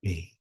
Okay.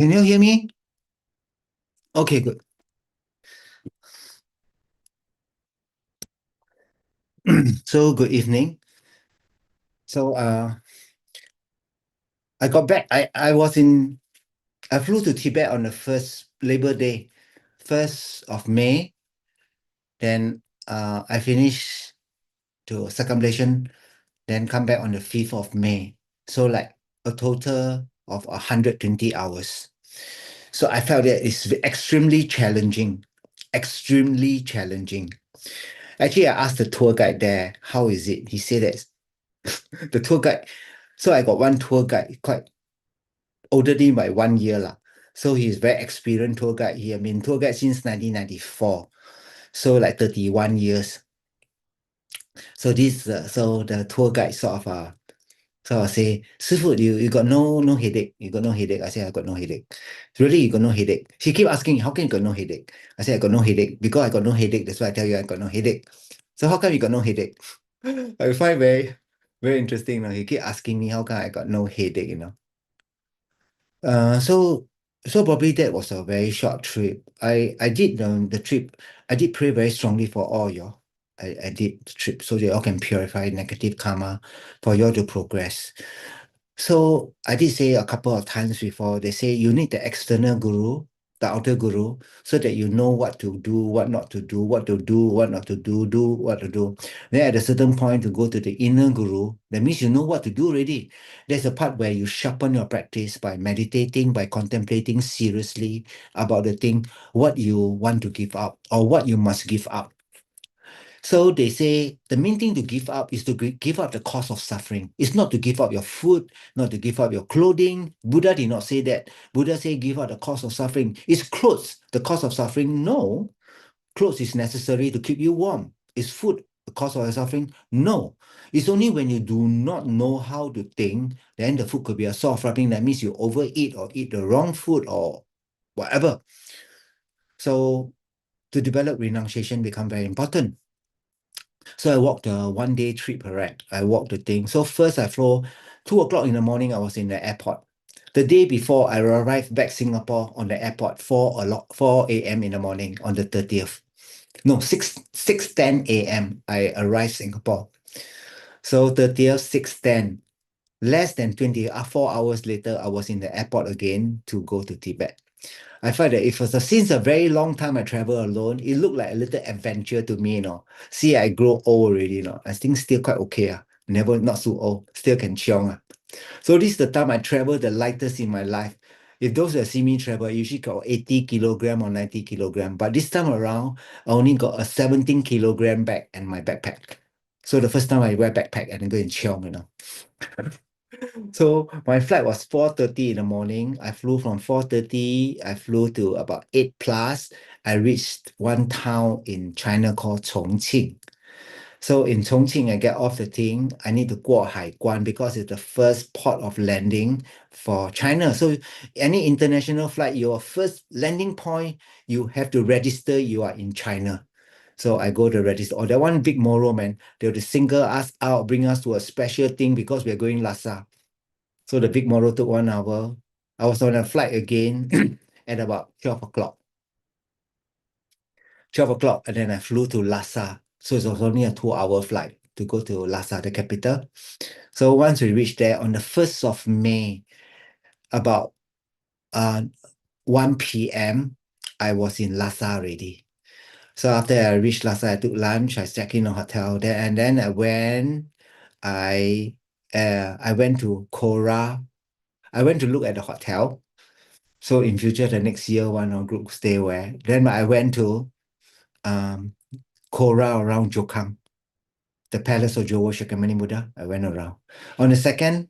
Can you hear me? Okay, good. So good evening. So I got back. I flew to Tibet on the first Labor Day, 1st of May. Then I finished to circumambulation, then come back on the 5th of May. So like a total of 120 hours. So I felt that it's extremely challenging. Extremely challenging. Actually, I asked the tour guide there, how is it? He said that the tour guide. So I got one tour guide, quite older than me by 1 year lah. So he's very experienced tour guide. He has been tour guide since 1994. So like 31 years. So so the tour guide sort of say, Sifu, you got no headache. You got no headache. I said, I got no headache. Really, you got no headache. She keep asking, how can you got no headache? I said, I got no headache. Because I got no headache. That's why I tell you I got no headache. So how come you got no headache? I find very interesting. He keep asking me how come I got no headache. So probably that was a very short trip. I did the trip. I did pray very strongly for all y'all. I did the trip so that y'all can purify negative karma for y'all to progress. So I did say a couple of times before, they say you need the external guru, the outer guru, so that you know what to do, what not to do, what to do, what not to do what to do. Then at a certain point to go to the inner guru, that means you know what to do already. There's a part where you sharpen your practice by meditating, by contemplating seriously about the thing, what you want to give up or what you must give up. So they say the main thing to give up is to give up the cause of suffering. It's not to give up your food, not to give up your clothing. Buddha did not say that. Buddha said give up the cause of suffering. Is clothes the cause of suffering? No. Clothes is necessary to keep you warm. Is food the cause of suffering? No. It's only when you do not know how to think, then the food could be a source of suffering. That means you overeat or eat the wrong food or whatever. So to develop renunciation become very important. So I walked a 1 day trip, correct? I walked the thing. So first I flew 2 o'clock in the morning, I was in the airport. The day before, I arrived back Singapore on the airport 4 a.m. in the morning on the 30th. No, 6:10 a.m. I arrived Singapore. So 30th, 6:10. Less than 24 hours later, I was in the airport again to go to Tibet. I felt that it was since a very long time I travel alone, it looked like a little adventure to me, See, I grow old already, I think still quite okay. Never not so old, still can chiong. So this is the time I travel the lightest in my life. If those that see me travel, I usually got 80 kilogram or 90 kilogram. But this time around, I only got a 17 kilogram bag and my backpack. So the first time I wear backpack and then go and chiong. So my flight was 4:30 in the morning. I flew from 4:30. I flew to about 8 plus. I reached one town in China called Chongqing. So in Chongqing, I get off the thing. I need to go Haiguan because it's the first port of landing for China. So any international flight, your first landing point, you have to register you are in China. So I go to register. Oh, that one big moro, man. They have to single us out, bring us to a special thing because we're going Lhasa. So the big moro took 1 hour. I was on a flight again at about 12 o'clock. 12 o'clock, and then I flew to Lhasa. So it was only a 2 hour flight to go to Lhasa, the capital. So once we reached there on the 1st of May, about 1 p.m., I was in Lhasa already. So after I reached Lhasa, I took lunch, I checked in a hotel there, and then I went to Kora. I went to look at the hotel. So in future, the next year, one or group stay where. Then I went to Kora around Jokang, the palace of Jowo Shakyamuni Buddha. I went around. On the second,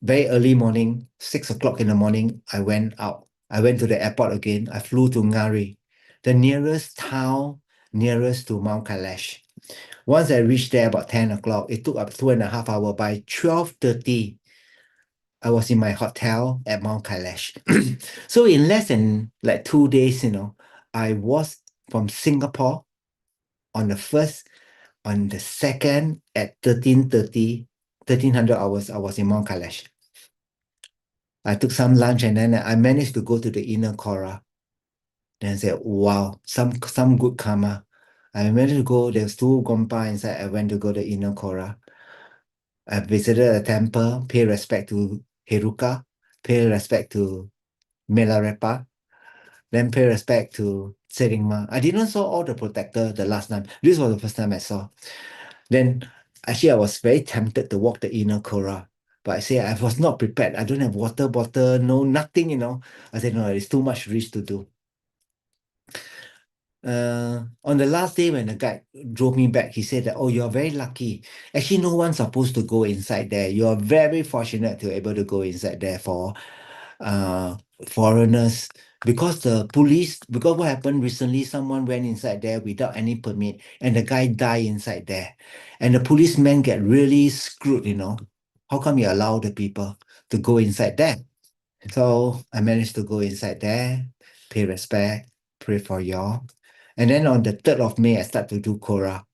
very early morning, 6 o'clock in the morning, I went out. I went to the airport again. I flew to Ngari, the nearest town nearest to Mount Kailash. Once I reached there about 10 o'clock, it took up 2.5 hours. By 12:30, I was in my hotel at Mount Kailash. So in less than like 2 days, I was from Singapore on the first, on the second at 13:30, 1300 hours, I was in Mount Kailash. I took some lunch and then I managed to go to the inner Kora. Then I said, wow, some good karma. I managed to go, there's 2 Gompa inside. I went to go to inner Kora. I visited a temple, pay respect to Heruka, pay respect to Milarepa, then pay respect to Seringma. I didn't saw all the protector the last time. This was the first time I saw. Then actually I was very tempted to walk the inner Kora. But I say I was not prepared. I don't have water bottle, no nothing, I said, no, it's too much risk to do. On the last day when the guide drove me back, he said that, oh, you're very lucky. Actually, no one's supposed to go inside there. You're very fortunate to be able to go inside there for foreigners. Because the police, because what happened recently, someone went inside there without any permit and the guy died inside there. And the policemen get really screwed, How come you allow the people to go inside there? So I managed to go inside there, pay respect, pray for y'all. And then on the 3rd of May, I start to do Korah.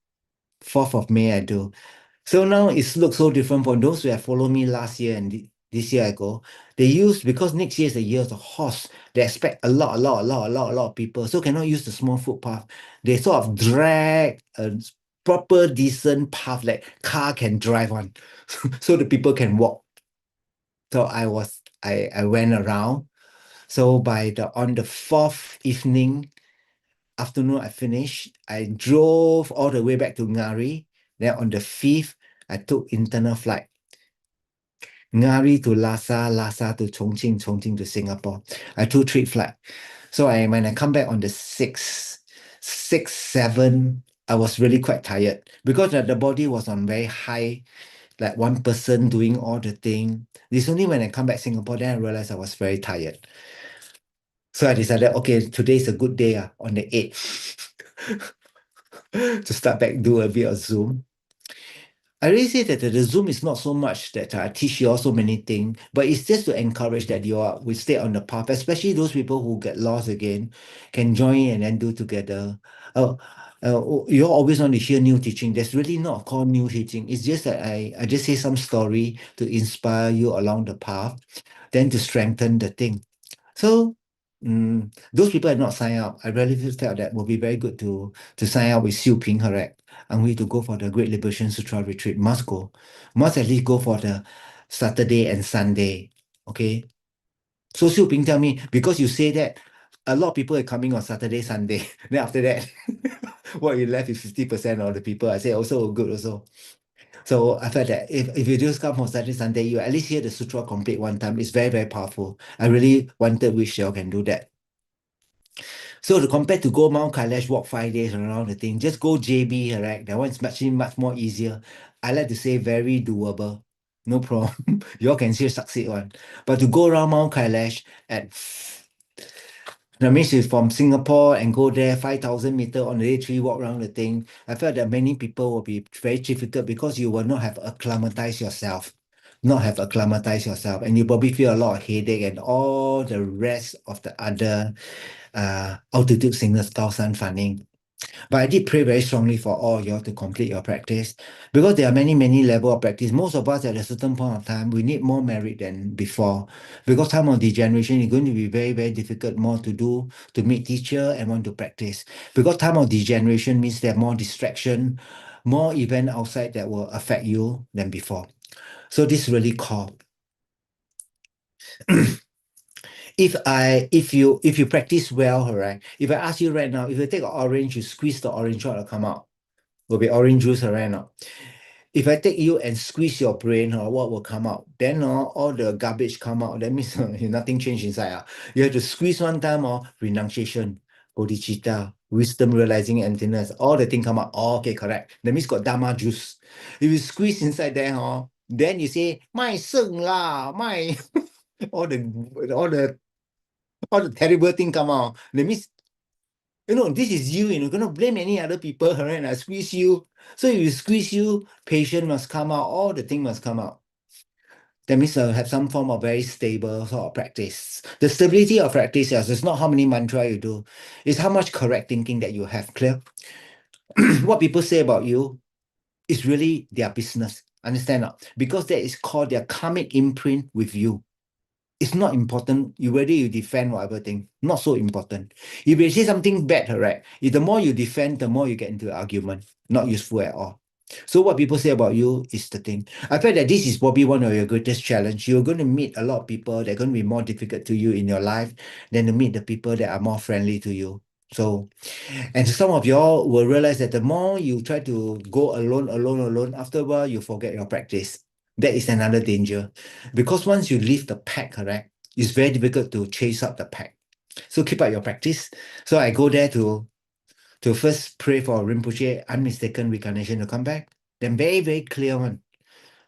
4th of May, I do. So now it looks so different from those who have followed me last year and this year I go. They use, because next year is the year of the horse, they expect a lot of people. So cannot use the small footpath. They sort of drag a proper, decent path like car can drive on. So the people can walk. So I went around. So on the 4th afternoon, I finished. I drove all the way back to Ngari. Then on the 5th, I took internal flight. Ngari to Lhasa, Lhasa to Chongqing, Chongqing to Singapore. I took 3 flight. So when I come back on the 6th, 6, 7, I was really quite tired because the body was on very high, like one person doing all the thing. It's only when I come back Singapore, then I realized I was very tired. So I decided, okay, today's a good day on the 8th to start back, do a bit of Zoom. I really say that the Zoom is not so much that I teach you all so many things, but it's just to encourage that we stay on the path, especially those people who get lost again, can join and then do together. you always want to hear new teaching. There's really not called new teaching. It's just that I just say some story to inspire you along the path, then to strengthen the thing. So those people have not signed up. I really felt that would be very good to sign up with Xiu Ping, correct? And we to go for the Great Liberation Sutra retreat. Must go. Must at least go for the Saturday and Sunday. Okay. So Xiu Ping tell me, because you say that a lot of people are coming on Saturday, Sunday. Then after that, what you left is 50% of the people. I say also good also. So I felt that if you just come on Saturday, Sunday, you at least hear the sutra complete one time. It's very, very powerful. I really wish you all can do that. So to compare to go Mount Kailash, walk 5 days around the thing, just go JB, correct? That one's much more easier. I like to say very doable. No problem. You all can still succeed one. But to go around Mount Kailash at that means it's from Singapore and go there 5,000 meter on the day three, walk around the thing. I felt that many people will be very difficult because you will not have acclimatized yourself. Not have acclimatized yourself, and you probably feel a lot of headache and all the rest of the other altitude sickness, 高山反应. But I did pray very strongly for all y'all to complete your practice because there are many level of practice. Most of us at a certain point of time, we need more merit than before because time of degeneration is going to be very difficult more to do to meet teacher and want to practice because time of degeneration means there are more distraction, more event outside that will affect you than before. So this really called. If you practice well, all right. If I ask you right now, if you take an orange, you squeeze the orange out, it'll come out. Will be orange juice right now. If I take you and squeeze your brain, what will come out? Then all the garbage come out. That means nothing changed inside. You have to squeeze one time renunciation, bodhicitta, wisdom, realizing emptiness. All the thing come out. Oh, okay, correct. That means got dharma juice. If you squeeze inside there, then you say, my seng lah, my all the all the all the terrible thing come out. That means this is you, you're gonna blame any other people, right? I squeeze you. So if you squeeze you, patience must come out, all the thing must come out. That means have some form of very stable sort of practice. The stability of practice is not how many mantra you do, it's how much correct thinking that you have, clear? What people say about you is really their business. Understand not? Because that is called their karmic imprint with you. It's not important whether you defend whatever thing, not so important. If you say something bad, right? If the more you defend, the more you get into an argument, not useful at all. So what people say about you is the thing. I feel that this is probably one of your greatest challenge. You're going to meet a lot of people that are going to be more difficult to you in your life than to meet the people that are more friendly to you. So, and some of y'all will realize that the more you try to go alone, after a while, you forget your practice. That is another danger. Because once you leave the pack, correct, it's very difficult to chase up the pack. So keep up your practice. So I go there to first pray for Rinpoche, unmistaken reincarnation to come back. Then very clear one.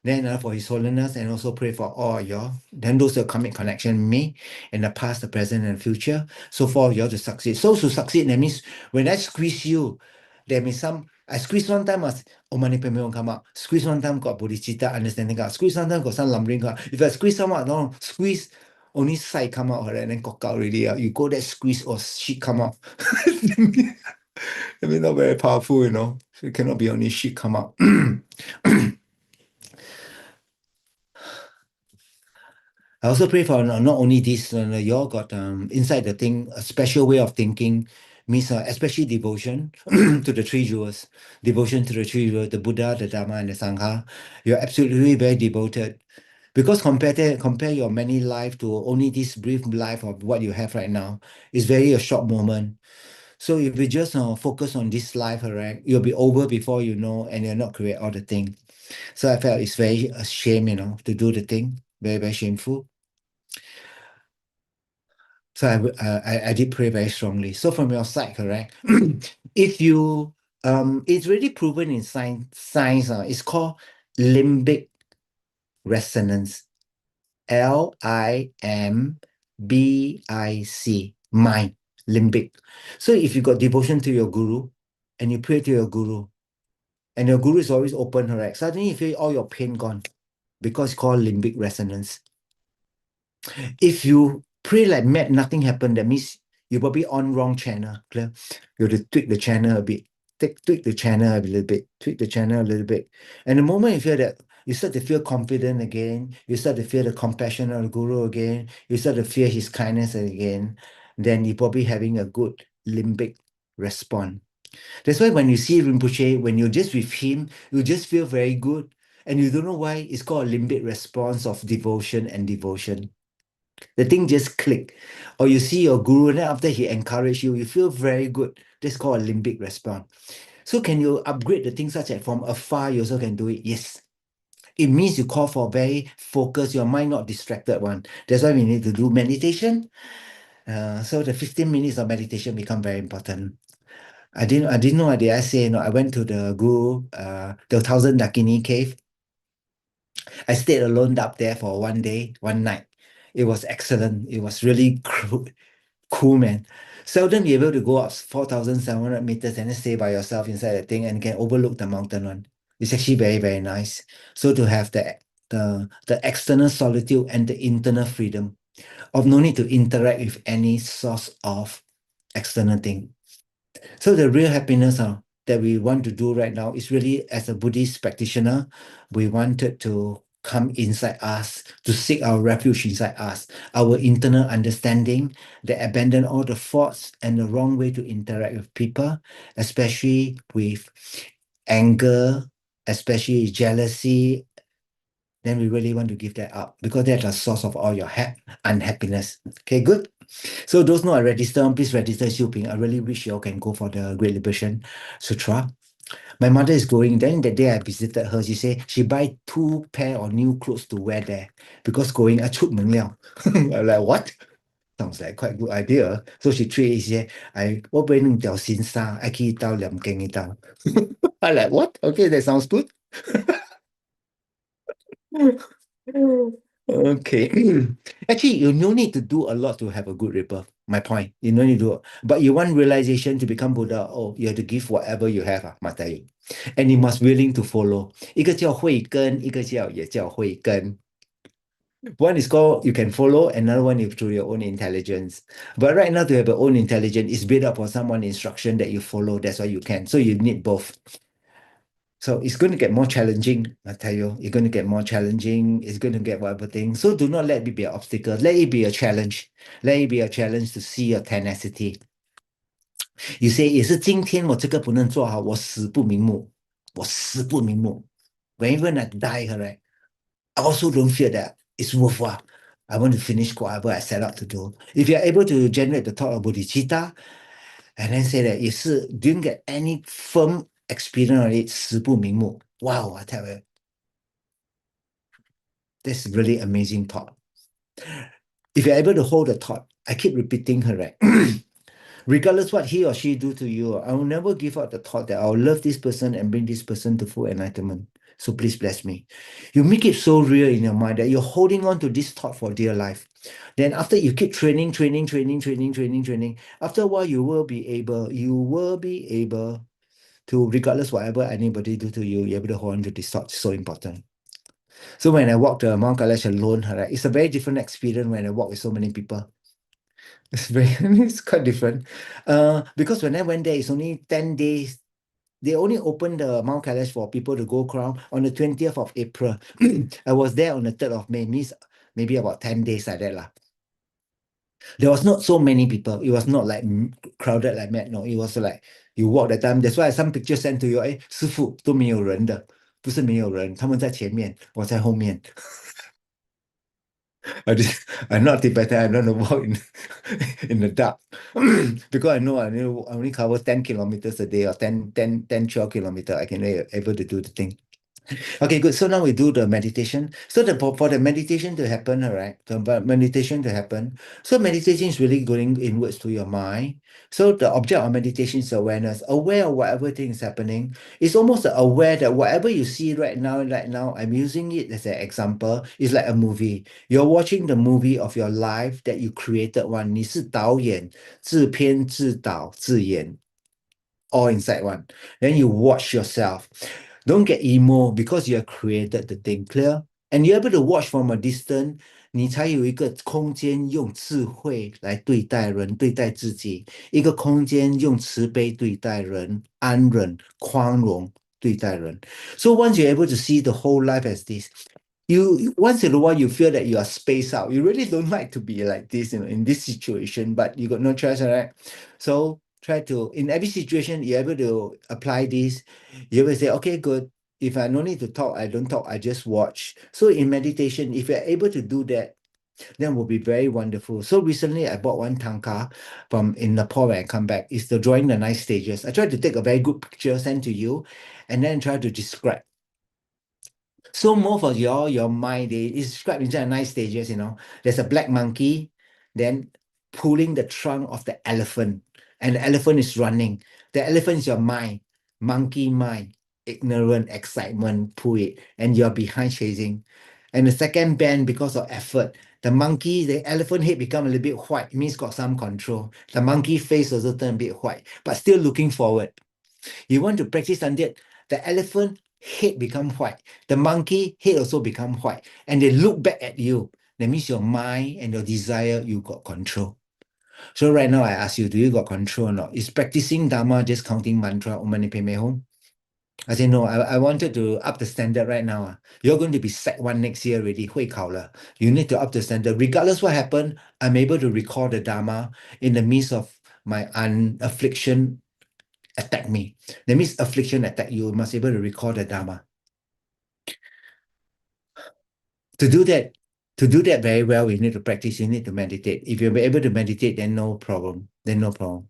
Then for His Holiness and also pray for all y'all. Then those are karmic connection me in the past, the present, and future. So for y'all to succeed. So to succeed, that means when I squeeze you, there means I squeeze one time as Omani Pemyon come out. Squeeze one time got bodhicitta understanding out. Squeeze one time got some lumbering out. If I squeeze some out, no, squeeze only side come out and then cock out already. You go there, squeeze or shit come out. I mean, not very powerful, So it cannot be only shit come out. I also pray for not only this, you all got inside the thing a special way of thinking, means especially devotion to the three jewels, devotion to the three jewels, the Buddha, the Dharma, and the Sangha. You're absolutely very devoted. Because compare your many life to only this brief life of what you have right now, it's very a short moment. So if you just focus on this life, right, you'll be over before you know, and you'll not create all the thing. So I felt it's very a shame, to do the thing, very shameful. So I did pray very strongly. So from your side, correct? If you it's really proven in science. It's called limbic resonance. LIMBIC, mind, limbic. So if you got devotion to your guru and you pray to your guru, and your guru is always open, correct? Suddenly you feel all your pain gone because it's called limbic resonance. If you pray like mad, nothing happened, that means you're probably on wrong channel, clear? You have to tweak the channel a bit. tweak the channel a little bit, tweak the channel a little bit. And the moment you feel that, you start to feel confident again, you start to feel the compassion of the guru again, you start to feel his kindness again, then you're probably having a good limbic response. That's why when you see Rinpoche, when you're just with him, you just feel very good. And you don't know why it's called a limbic response of devotion and devotion. The thing just click. Or you see your guru, and then after he encourage you, you feel very good. That's called a limbic response. So can you upgrade the things such as from afar, you also can do it? Yes. It means you call for very focused, your mind not distracted one. That's why we need to do meditation. So the 15 minutes of meditation become very important. I didn't know what did I say. No, I went to the Guru, the Thousand Dakini cave. I stayed alone up there for 1 day, 1 night. It was excellent. It was really cool, man. Seldom be able to go up 4,700 meters and then stay by yourself inside the thing and can overlook the mountain one. It's actually very, very nice. So to have the external solitude and the internal freedom of no need to interact with any source of external thing. So the real happiness that we want to do right now is really, as a Buddhist practitioner, we wanted to come inside us, to seek our refuge inside us, our internal understanding, that abandon all the thoughts and the wrong way to interact with people, especially with anger, especially jealousy. Then we really want to give that up because that's the source of all your unhappiness. Okay, good. So those not registered, please register Xiuping. I really wish you all can go for the Great Liberation Sutra. My mother is going. Then the day I visited her, she said she buy 2 pair of new clothes to wear there because going 出门了. I'm like, what? Sounds like quite a good idea. So she trade 一些 我买两条新衫 I 可以到两件一到. I like, what? Okay, that sounds good. Okay. Actually, you no need to do a lot to have a good rebirth. My point. You no need to do. But you want realization to become Buddha, oh, you have to give whatever you have, must tell you. And you must willing to follow. 一个叫慧根，一个也叫慧根. One is called you can follow, another one is through your own intelligence. But right now, to have your own intelligence is built up on someone instruction that you follow. That's why you can. So you need both. So it's going to get more challenging, I tell you. It's going to get more challenging. It's going to get whatever thing. So do not let it be an obstacle. Let it be a challenge. Let it be a challenge to see your tenacity. You say, 也是今天我这个不能做好，我死不瞑目。我死不瞑目. When I die, right, I also don't feel that it's worthwhile. I want to finish whatever I set out to do. If you're able to generate the thought of bodhicitta, and then say that 也是 didn't get any firm experience on it, 死不瞑目. Wow, I tell you. That's really amazing thought. If you're able to hold the thought, I keep repeating her, right? Regardless what he or she do to you, I will never give up the thought that I'll love this person and bring this person to full enlightenment. So please bless me. You make it so real in your mind that you're holding on to this thought for dear life. Then after you keep training, after a while you will be able to, regardless whatever anybody do to you, you're able to hold on to this thought. It's so important. So when I walk to Mount Kailash alone, right, it's a very different experience when I walk with so many people. It's quite different. Because when I went there, it's only 10 days. They only opened the Mount Kailash for people to go crown on the 20th of April. I was there on the 3rd of May, means maybe about 10 days like that. Lah. There was not so many people. It was not like crowded like mad. No, it was like you walk that time. That's why some pictures sent to you. 师父都没有人的，不是没有人，他们在前面，我在后面。I'm not Tibetan. I don't know walk in the dark because I know I only cover 10 kilometers a day or 12 kilometers. I can able to do the thing. Okay, good. So now we do the meditation. So for the meditation to happen, all right, the meditation to happen. So meditation is really going inwards to your mind. So the object of meditation is awareness, aware of whatever thing is happening. It's almost aware that whatever you see right now, I'm using it as an example. It's like a movie. You're watching the movie of your life that you created one. 你是导演，自编自导自演 all inside one. Then you watch yourself. Don't get emo because you have created the thing clear. And you're able to watch from a distance 你才有一个空间用智慧来对待人、对待自己，一个空间用慈悲对待人、安忍、宽容对待人。So once you're able to see the whole life as this, you once in a while you feel that you are spaced out. You really don't like to be like this, in this situation, but you got no choice, right? So try to in every situation you're able to apply this. You will say, okay, good. If I no need to talk, I don't talk, I just watch. So in meditation, if you're able to do that, then will be very wonderful. So recently I bought one tanka from in Nepal when I come back. It's the drawing the 9 stages. I tried to take a very good picture, send to you, and then try to describe. So more for your mind, they is described into 9 stages, There's a black monkey, then pulling the trunk of the elephant, and the elephant is running. The elephant is your mind, monkey mind, ignorant, excitement, pull it, and you're behind chasing. And the second bend, because of effort, the elephant head become a little bit white, means got some control. The monkey face also turn a bit white, but still looking forward. You want to practice until the elephant head become white, the monkey head also become white, and they look back at you. That means your mind and your desire, you got control. So right now I ask you, do you got control or not? Is practicing Dharma just counting mantra, Om Mani Padme Hum? I say no, I wanted to up the standard right now. You're going to be Sec 1 next year already, 会考了. You need to up the standard. Regardless what happened, I'm able to recall the Dharma in the midst of my affliction attack me. That means affliction attack you, must able to recall the Dharma. To do that, very well, you need to practice, you need to meditate. If you're able to meditate, then no problem. Then no problem.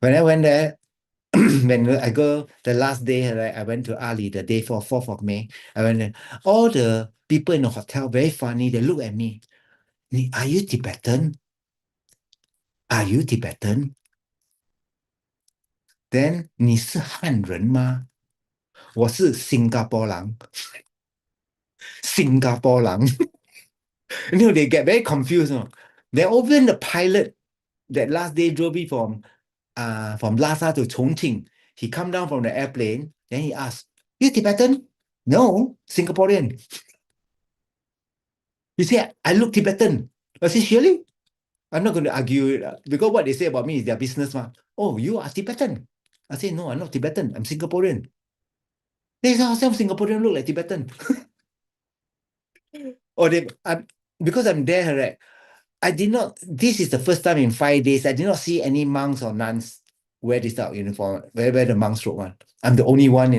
When I went there, when I go the last day, right, I went to Ali, the day 4th of May. I went there. All the people in the hotel, very funny, they look at me. Are you Tibetan? Are you Tibetan? Then 你是汉人吗？我是新加坡人。新加坡人。they get very confused. Then even the pilot that last day drove me from Lhasa to Chongqing. He come down from the airplane. Then he asked, "You Tibetan?" No, Singaporean. He said, "I look Tibetan." I said, "Surely?" I'm not going to argue it because what they say about me is their business. Oh, you are Tibetan. I said, "No, I'm not Tibetan. I'm Singaporean." They say, "Some Singaporean look like Tibetan." Or because I'm there, right? I did not, this is the first time in 5 days, I did not see any monks or nuns wear this type of uniform, wear the monk's robe one. I'm the only one.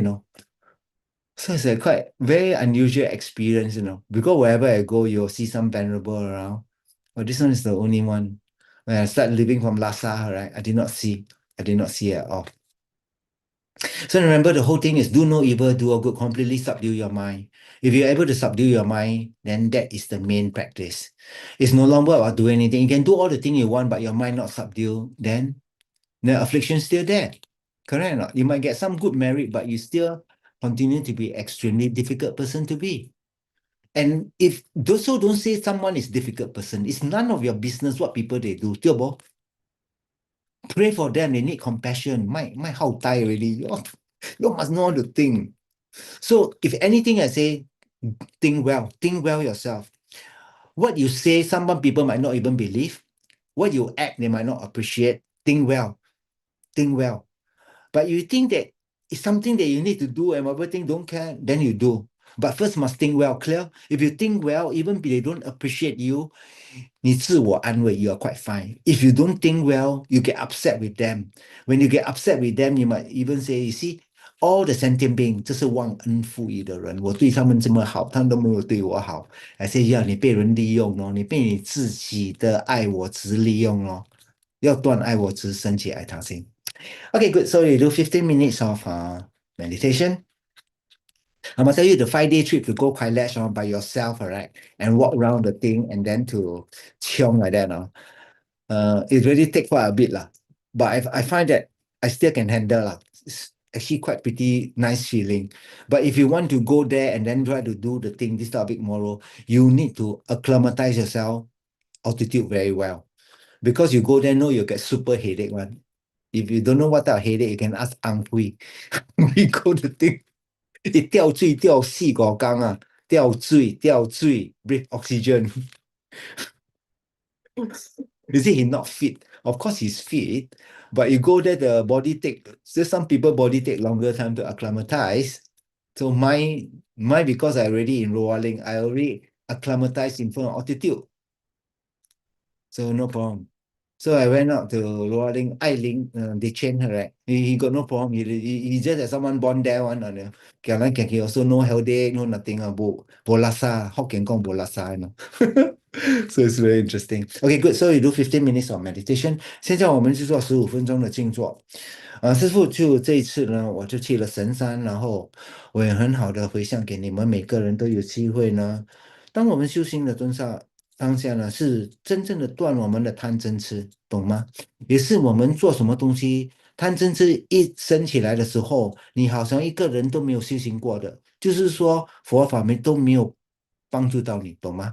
So it's a quite very unusual experience. Because wherever I go, you'll see some venerable around. But this one is the only one. When I start living from Lhasa, right, I did not see at all. So remember, the whole thing is do no evil, do all good, completely subdue your mind. If you're able to subdue your mind, then that is the main practice. It's no longer about doing anything. You can do all the things you want, but your mind not subdue, then the affliction is still there. Correct or not? You might get some good merit, but you still continue to be extremely difficult person to be. And if so, don't say someone is difficult person. It's none of your business what people they do. Tio bo, pray for them. They need compassion. My how die already. You must know how to think. So if anything I say, think well yourself. What you say, some people might not even believe. What you act, they might not appreciate. Think well. Think well. But you think that it's something that you need to do and whatever thing don't care, then you do. But first must think well, clear? If you think well, even if they don't appreciate you, 你自我安慰, you are quite fine. If you don't think well, you get upset with them. When you get upset with them, you might even say, you see, all the sentient beings, 这是忘恩负义的人，我对他们这么好，他们都没有对我好。I say, yeah, 你被人利用咯，你被你自己的爱我执利用咯，要断爱我执，升起爱他心。Okay, good. So you do 15 minutes of meditation. I must tell you the 5 day trip to go Kailash by yourself, all right, and walk around the thing and then to chiong like that. It really take quite a bit lah. But I find that I still can handle lah. It's actually quite pretty nice feeling. But if you want to go there and then try to do the thing, this type of big moral, you need to acclimatize yourself altitude very well. Because you go there, no, you get super headache one. If you don't know what type of headache, you can ask Ang Hui. We go to thing. 一掉水掉细果缸啊，吊坠 breathe oxygen. You see, he's not fit. Of course, he's fit, but you go there, the body take. So some people body take longer time to acclimatize. So my because I already in rolling, I already acclimatized in front of altitude. So no problem. So I went out to Lualing, Ailing, they trained her, right? He got no problem. He just had someone born there one on the Kialan he also no headache, no nothing bolasa, Hokkien Kong bolasa, you know. So it's very interesting. Okay, good. So you do 15 minutes of meditation. 现在我们就做15分钟的静坐。师傅就这一次呢，我就去了神山，然后我也很好的回向给你们每个人都有机会呢。当我们修行的当下呢，是真正的断我们的贪嗔痴，懂吗？也是我们做什么东西，贪嗔痴一升起来的时候，你好像一个人都没有修行过的，就是说佛法门都没有帮助到你，懂吗？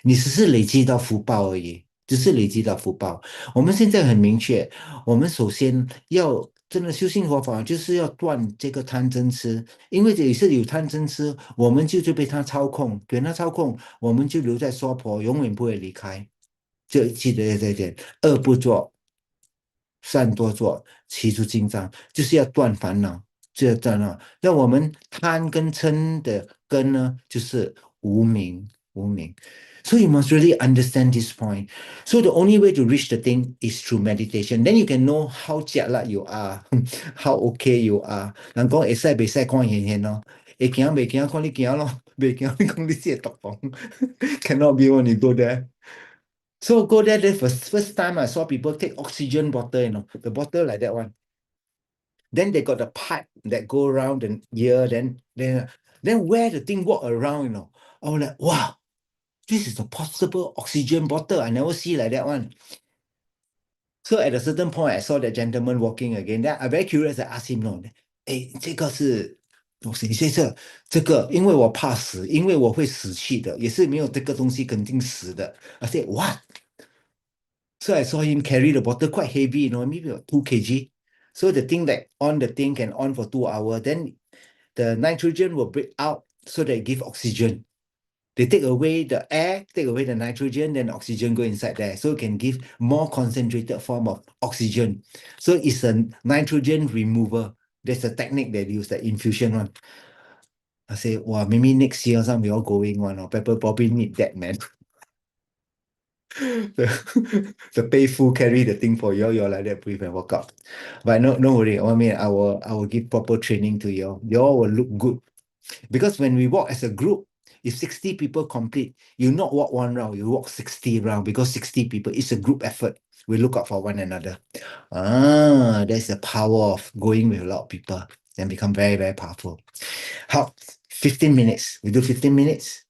你只是累积到福报而已，只是累积到福报。我们现在很明确，我们首先要真的修行佛法，就是要断这个贪嗔痴，因为这里是有贪嗔痴，我们就被他操控，给他操控，我们就留在娑婆，永远不会离开。就记得这一点，恶不作，善多做，齐出经藏，就是要断烦恼，就要断恼。那我们贪跟嗔的根呢，就是无明，无明。So you must really understand this point. So the only way to reach the thing is through meditation. Then you can know how jialat you are, how okay you are. 人講會使袂使看現現咯，會行袂行看你行咯，袂行你講你是獨房。Cannot be when you go there. So go there, the first time I saw people take oxygen bottle, the bottle like that one. Then they got the pipe that go around the ear, then where the thing walk around, I was like, wow, this is a possible oxygen bottle. I never see like that one. So at a certain point, I saw that gentleman walking again. Then I very curious. I asked him, no, 哎，这个是东西，这个，因为我怕死，因为我会死去的，也是没有这个东西肯定死的。I said, what? So I saw him carry the bottle quite heavy, maybe about 2 kg. So the thing that on the thing can on for 2 hours, then the nitrogen will break out so they give oxygen. They take away the air, take away the nitrogen, then oxygen go inside there. So it can give more concentrated form of oxygen. So it's a nitrogen remover. There's a technique they use, the infusion one. I say, wow, maybe next year some we all going one or people probably need that, man. The payful carry the thing for you all like that breathe and walk out. But no worry. I mean, I will give proper training to you. You all will look good. Because when we walk as a group, if 60 people complete, you not walk one round, you walk 60 round because 60 people, it's a group effort. We look out for one another. That's the power of going with a lot of people and become very, very powerful. How? 15 minutes. We do 15 minutes.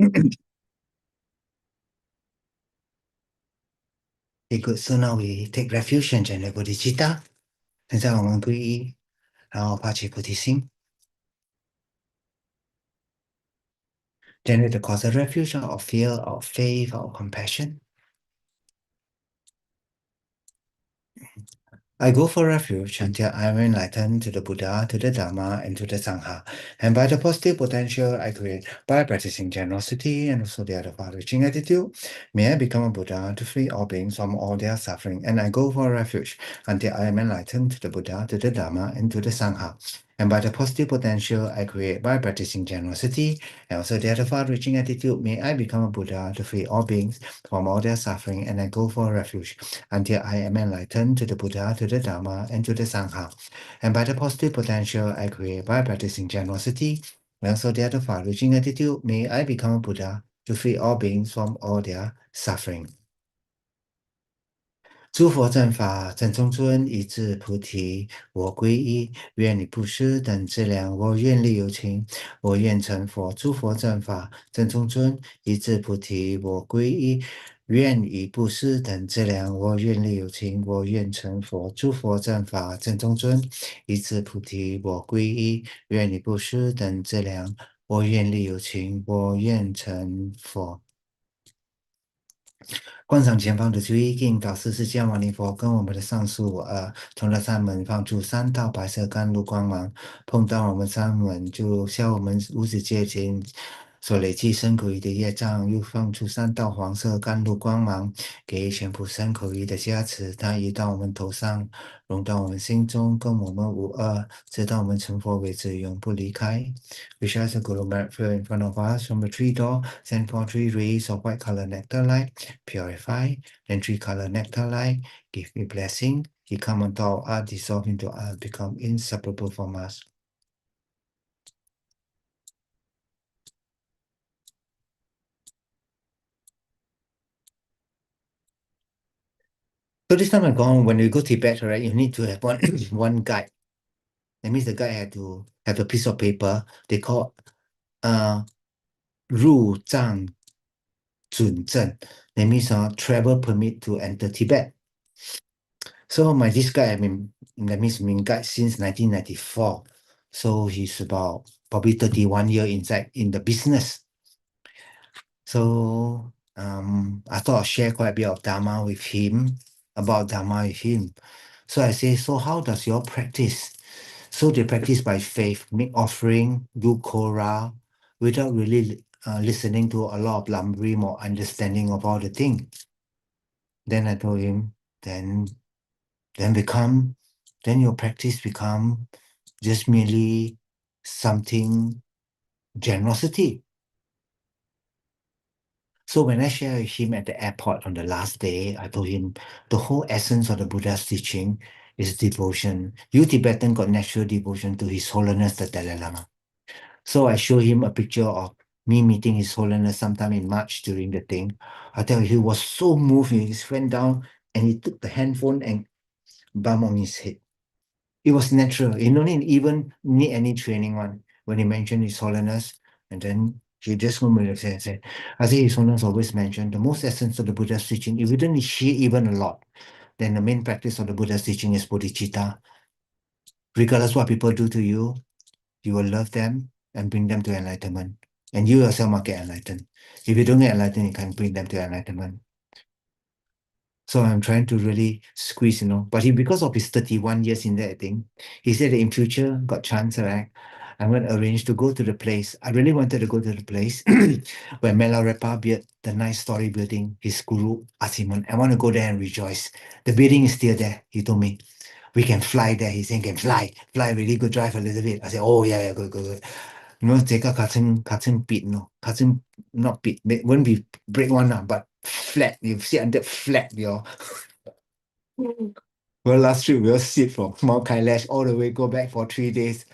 Okay, good. So now we take refuge and then go to Chita. 现在我们皈依，然后发起菩提心。Generate the cause of refuge of fear, of faith, or compassion. I go for refuge until I am enlightened to the Buddha, to the Dharma, and to the Sangha. And by the positive potential I create by practicing generosity and also the other far-reaching attitude, may I become a Buddha to free all beings from all their suffering. And I go for refuge until I am enlightened to the Buddha, to the Dharma, and to the Sangha. And by the positive potential I create by practicing generosity and also the other far-reaching attitude, may I become a Buddha to free all beings from all their suffering. And I go for refuge until I am enlightened to the Buddha, to the Dharma, and to the Sangha. And by the positive potential I create by practicing generosity, and also the other far-reaching attitude, may I become a Buddha to free all beings from all their suffering. 诸佛正法，正宗尊，一智菩提，我皈依。愿以布施等资粮，我愿力有情，我愿成佛。诸佛正法，正宗尊，一智菩提，我皈依。愿以布施等资粮，我愿力有情，我愿成佛。诸佛正法，正宗尊，一智菩提，我皈依。愿以布施等资粮，我愿力有情，我愿成佛。观赏前方的注意镜，导师释迦牟尼佛跟我们的上师从那山门放出三道白色甘露光芒，碰到我们山门就消我们无始界前所累积身口意的业障，又放出三道黄色甘露光芒，给全部身口意的加持，它移到我们头上，融到我们心中，跟我们无二，直到我们成佛为止，永不离开。We shall the Guru Merit fill in front of us from the tree door, send forth 3 rays of white color nectar light, purify, then 3 color nectar light, give me blessing. He come on top of us, dissolve into us, become inseparable from us. So this time around, when we go to Tibet, right, you need to have one guide. That means the guide had to have a piece of paper. They call 入藏准证. That means travel permit to enter Tibet. So this guy, that means been guide since 1994. So he's about probably 31 years inside in the business. So I thought I'd share quite a bit of Dharma with him, about Dharma with him. So I say, so how does your practice? So they practice by faith, make offering, do Korah, without really listening to a lot of lumbering or understanding of all the things. Then I told him, then your practice become just merely something generosity. So when I shared with him at the airport on the last day, I told him the whole essence of the Buddha's teaching is devotion. You Tibetan got natural devotion to His Holiness the Dalai Lama. So I showed him a picture of me meeting His Holiness sometime in March during the thing. I tell you, he was so moved. He went down and he took the handphone and bump on his head. It was natural. He don't even need any training one. When he mentioned His Holiness, and then he just said, I think His Holiness always mentioned the most essence of the Buddha's teaching. If you don't hear even a lot, then the main practice of the Buddha's teaching is bodhicitta. Regardless what people do to you, you will love them and bring them to enlightenment. And you yourself must get enlightened. If you don't get enlightened, you can bring them to enlightenment. So I'm trying to really squeeze, But because of his 31 years in that thing, he said that in future, got chance, right? I'm going to arrange to go to the place. I really wanted to go to the place where Milarepa built the nice story building, his guru, Asiman. I want to go there and rejoice. The building is still there, he told me. We can fly there. He said, can fly, really go drive a little bit. I said, oh, yeah, good. Take a cutting beat, cutting, not beat, won't be break one, but flat. You sit under flat, Well, last trip we'll sit from Mount Kailash all the way, go back for 3 days.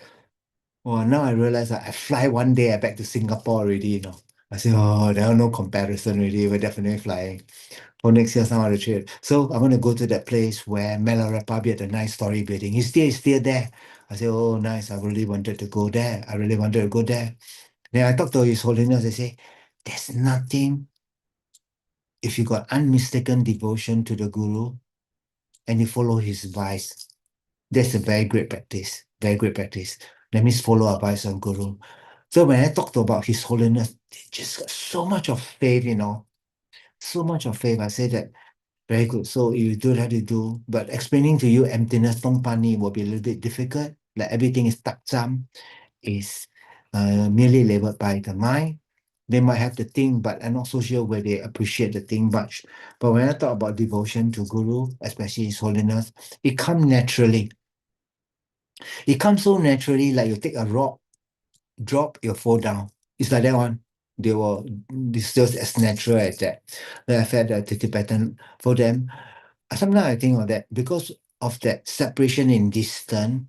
Well, now I realize that I fly one day I back to Singapore already, I say, oh, there are no comparison really. We're definitely flying. For next year, some other trip. So I'm going to go to that place where Milarepa built a nice story building. He's still there. I say, oh, nice. I really wanted to go there. Then I talked to His Holiness. I say, there's nothing, if you got unmistaken devotion to the Guru and you follow his advice, that's a very great practice. Very great practice. That means follow advice of Guru. So when I talked about His Holiness, they just got so much of faith, so much of faith. I say that very good. So you do have to do, but explaining to you emptiness, tong pani will be a little bit difficult. Like everything is tak jam, is merely labeled by the mind. They might have the thing, but I'm not so sure where they appreciate the thing much. But when I talk about devotion to Guru, especially His Holiness, it comes naturally. It comes so naturally, like you take a rock, drop, you fall down. It's like that one. They will, it's just as natural as that. Then I felt that the Tibetan, for them, sometimes I think of that because of that separation in distance,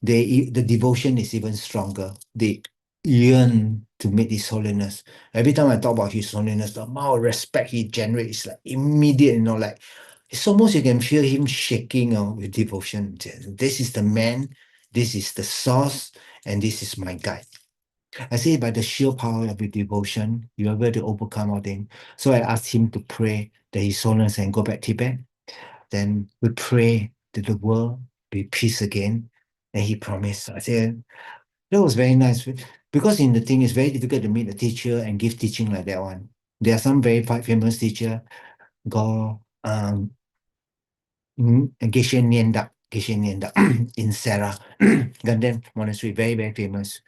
the devotion is even stronger. They yearn to meet His Holiness. Every time I talk about His Holiness, the amount of respect he generates is like immediate, like it's almost you can feel him shaking with devotion. This is the man, this is the source, and this is my guide. I say by the sheer power of your devotion, you are able to overcome all things. So I asked him to pray that His Holiness and go back to Tibet. Then we pray that the world be peace again. And he promised. I said, that was very nice. Because in the thing, it's very difficult to meet a teacher and give teaching like that one. There are some very famous teacher, go Geshe Niendak in Sarah, Ganden Monastery, very, very famous.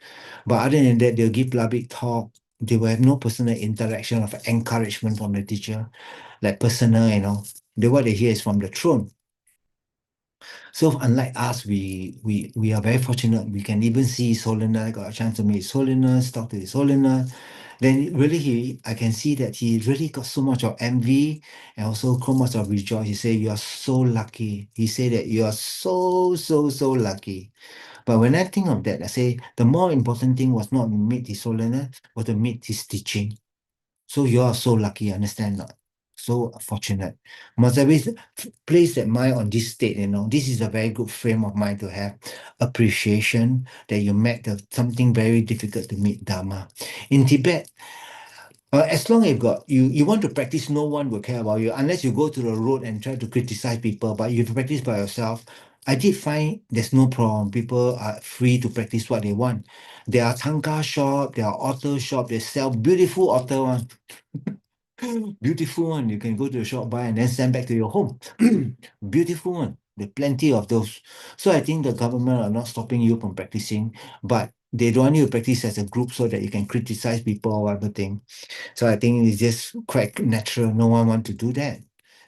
But other than that, they'll give public talk. They will have no personal interaction of encouragement from the teacher, like personal, what they hear is from the throne. So unlike us, we are very fortunate. We can even see His Holiness, got a chance to meet His Holiness, talk to His Holiness. Then really I can see that he really got so much of envy and also so much of rejoice. He said, you are so lucky. He said that you are so, so, so lucky. But when I think of that, I say the more important thing was not to meet His Holiness, but to meet His teaching. So you are so lucky, understand not? So fortunate. Must always place that mind on this state, This is a very good frame of mind to have. Appreciation that you met something very difficult to meet Dharma. In Tibet, as long as you want to practice, no one will care about you unless you go to the road and try to criticize people. But if you practice by yourself, I did find there's no problem. People are free to practice what they want. There are tanka shop, there are otter shop, they sell beautiful otter one. Beautiful one. You can go to the shop, buy, and then send back to your home. Beautiful one. There are plenty of those. So I think the government are not stopping you from practicing, but they don't want you to practice as a group so that you can criticize people or whatever thing. So I think it's just quite natural. No one want to do that.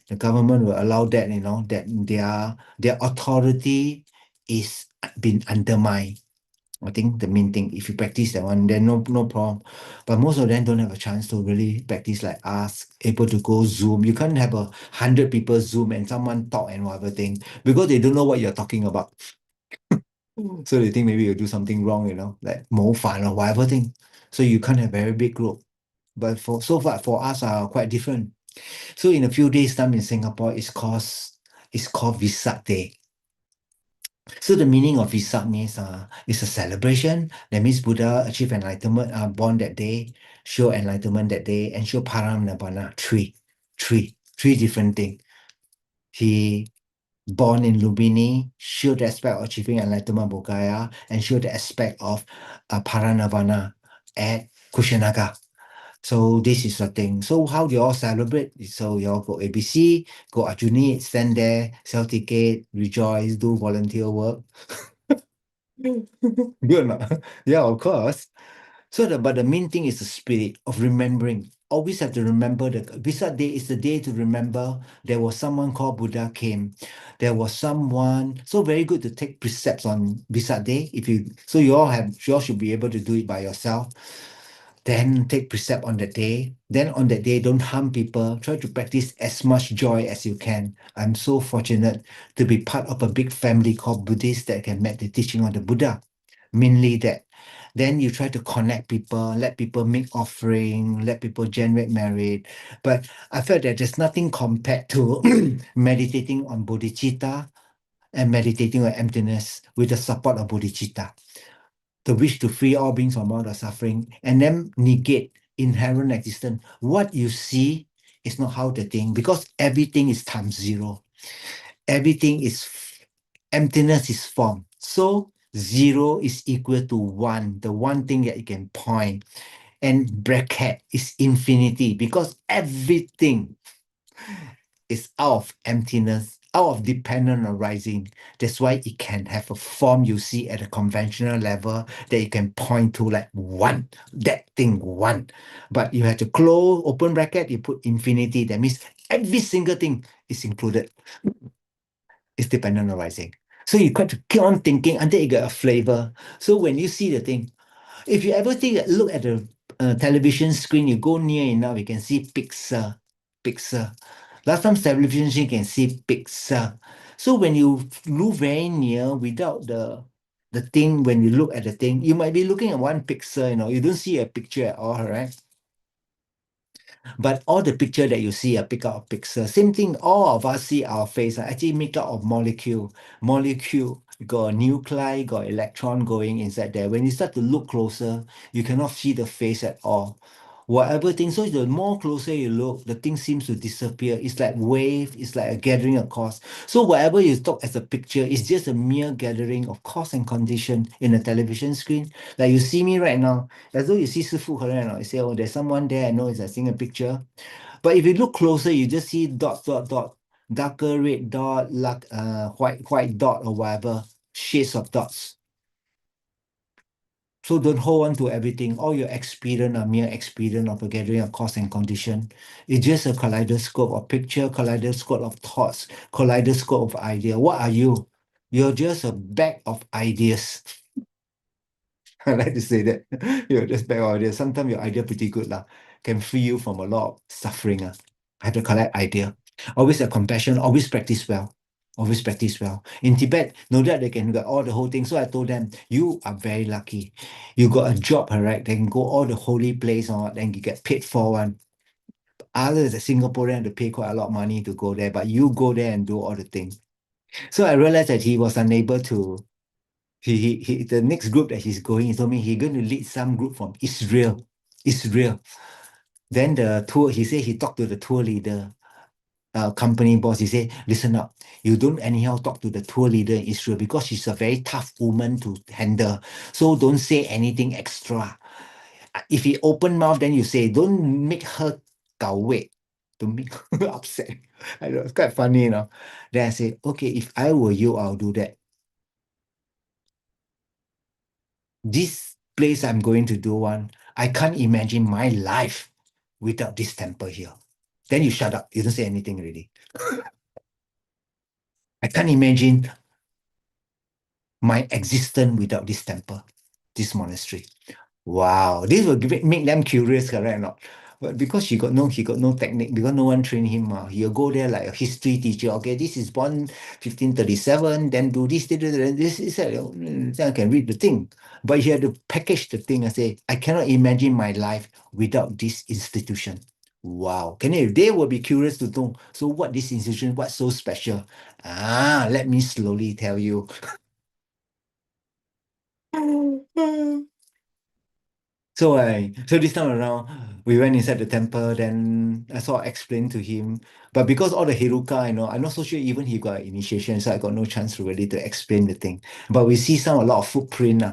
The government will allow that, that their authority is been undermined. I think the main thing, if you practice that one, then no problem. But most of them don't have a chance to really practice like us, able to go Zoom. You can't have 100 people Zoom and someone talk and whatever thing because they don't know what you're talking about. So they think maybe you do something wrong, like more fun or whatever thing. So you can't have very big group. But so far for us are quite different. So in a few days time in Singapore, it's called Vesak Day. So the meaning of Vesak means it's a celebration. That means Buddha achieved enlightenment, born that day, show enlightenment that day, and show param three different things. He born in Lumbini, show the aspect of achieving enlightenment Bodhgaya, and show the aspect of paranirvana at Kushinaga. So this is the thing. So how do you all celebrate? So you all go ABC, go Arjuni, stand there, sell ticket, rejoice, do volunteer work. Good or not? Yeah, of course. But the main thing is the spirit of remembering. Always have to remember Vesak Day is the day to remember there was someone called Buddha came. There was someone. So very good to take precepts on Vesak Day. You all should be able to do it by yourself. Then take precept on that day. Then on that day, don't harm people. Try to practice as much joy as you can. I'm so fortunate to be part of a big family called Buddhists that can make the teaching of the Buddha. Mainly that. Then you try to connect people, let people make offering, let people generate merit. But I felt that there's nothing compared to meditating on bodhicitta and meditating on emptiness with the support of bodhicitta. The wish to free all beings from all the suffering, and then negate inherent existence. What you see is not how the thing, because everything is times zero. Everything is emptiness is form. So zero is equal to one, the one thing that you can point. And bracket is infinity because everything is out of emptiness, out of dependent arising. That's why it can have a form you see at a conventional level that you can point to like one, that thing one. But you have to close, open bracket, you put infinity. That means every single thing is included. It's dependent arising. So you got to keep on thinking until you get a flavor. So when you see the thing, if you ever look at the television screen, you go near enough, you can see pixel, pixel. Last time television screen you can see pixel. So when you look very near without the thing, when you look at the thing, you might be looking at one pixel, you don't see a picture at all, right? But all the picture that you see are pick up of pixels. Same thing, all of us see our face are actually made up of molecule. Molecule got a nuclei, got electron going inside there. When you start to look closer, you cannot see the face at all. Whatever thing, so the more closer you look, the thing seems to disappear. It's like wave, it's like a gathering of cause. So whatever you talk as a picture is just a mere gathering of cause and condition in a television screen. Like you see me right now, as though you see Sifu, correct or not? You say, oh, there's someone there, I know it's seeing a picture. But if you look closer, you just see dot, dot, dot, darker red dot, like white dot or whatever, shades of dots. So don't hold on to everything. All your experience are mere experience of a gathering of cause and condition. It's just a kaleidoscope of picture, kaleidoscope of thoughts, kaleidoscope of idea. What are you? You're just a bag of ideas. I like to say that. You're just bag of ideas. Sometimes your idea pretty good lah. Can free you from a lot of suffering. Have to collect idea. Always have compassion, always practice well. Always practice well. In Tibet, no doubt they can get all the whole thing. So I told them, you are very lucky. You got a job, right? They can go all the holy place or then you get paid for one. Others, the Singaporean, to pay quite a lot of money to go there, but you go there and do all the things. So I realized that he was unable to. The next group that he's going, he told me he's going to lead some group from Israel. Israel. Then the tour, he said he talked to the tour leader. Company boss, he said, listen up, you don't anyhow talk to the tour leader in Israel because she's a very tough woman to handle. So don't say anything extra. If he open mouth, then you say, don't make her gao wei. Don't make her upset. I know, it's quite funny. Then I say, okay, if I were you, I'll do that. This place I'm going to do one, I can't imagine my life without this temple here. Then you shut up. You don't say anything really. I can't imagine my existence without this temple, this monastery. Wow, this will make them curious, correct or not? But because he got no technique, because no one trained him, he'll go there like a history teacher. Okay, this is born 1537, then do this, this is then I can read the thing. But he had to package the thing and say, I cannot imagine my life without this institution. Wow. They will be curious to know. So what this institution, what's so special? Let me slowly tell you. So this time around, we went inside the temple, then I sort of explained to him. But because all the Hiruka, I'm not so sure even he got initiation, so I got no chance to really to explain the thing. But we see a lot of footprint.